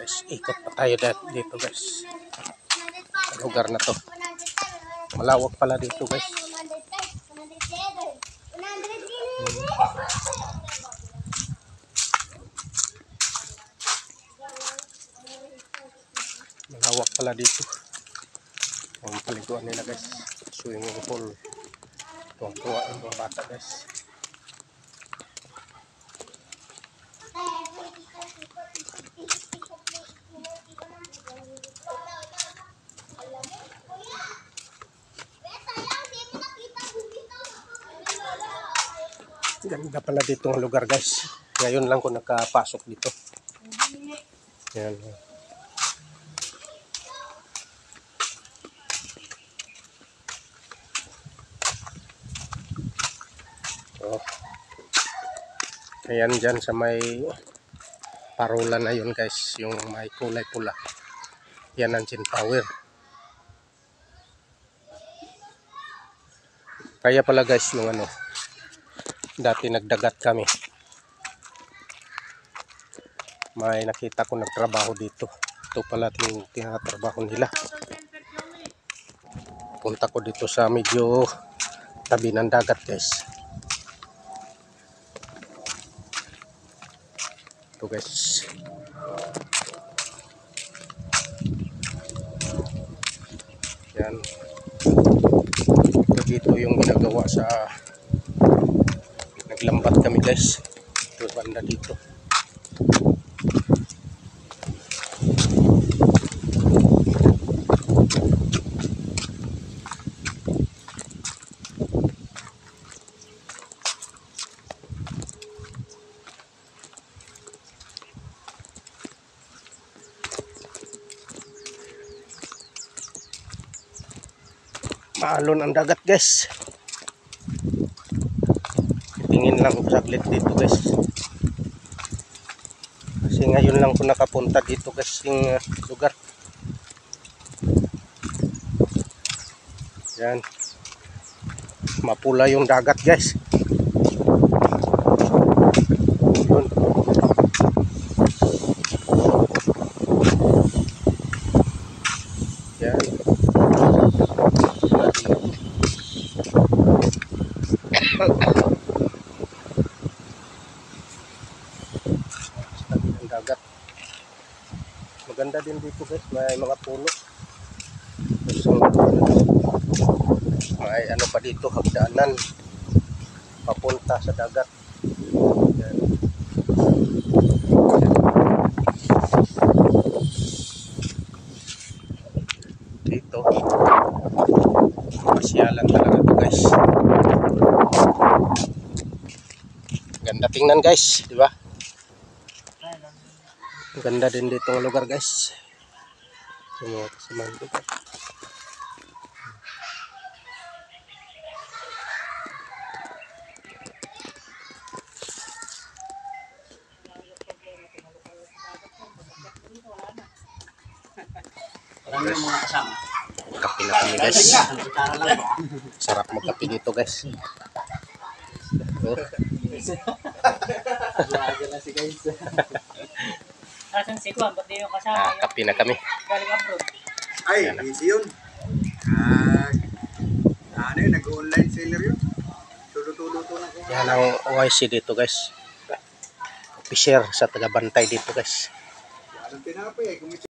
guys, ikot pa tayo dito guys. Sa lugar na to. Malawak pala dito guys. Malawak pala dito. Ang paliguan nila guys. Swimming pool. Tuwang-tuwa yung mga bata guys. Ganda pala dito ang lugar guys. Ngayon lang ko nakapasok dito. Yan. So, ayan dyan sa may parola na yun guys. Yung may kulay pula. Yan ang Chin Tower. Kaya pala guys yung ano. Dati nagdagat kami. May nakita ko nagtrabaho dito. Ito pala yung tinatrabaho nila. Punta ko dito sa medyo tabi ng dagat guys. Ito guys. Yan. Ito dito yung ginagawa sa naglambat kami guys. Ito banda dito. Maalon ang dagat guys. Tingin lang ko saglit dito guys. Kasi ngayon lang ko nakapunta dito guys yung lugar. Yan. Mapula yung dagat guys. Yun. Yan. Dagat. Maganda din dito guys, may mga puno. So, may ano pa dito, hagdanan papunta sa dagat. Yan. Dito pasyalan talaga to guys. Ganda tingnan guys, di ba? Ganda din dito ang lugar guys. Semua kasamahan dito. Mga kasama. Kape na kami guys. Sarap magkape dito guys. Asan si Juan? Ba't di yung kasama? Kape na kami. Galing abroad. Ay, easy yun. Ano yun, nag-online seller yun. Tulo-tulo na ko. Yan ang OIC dito guys. Officer sa taga-bantay dito guys. Yan ang tinapay eh.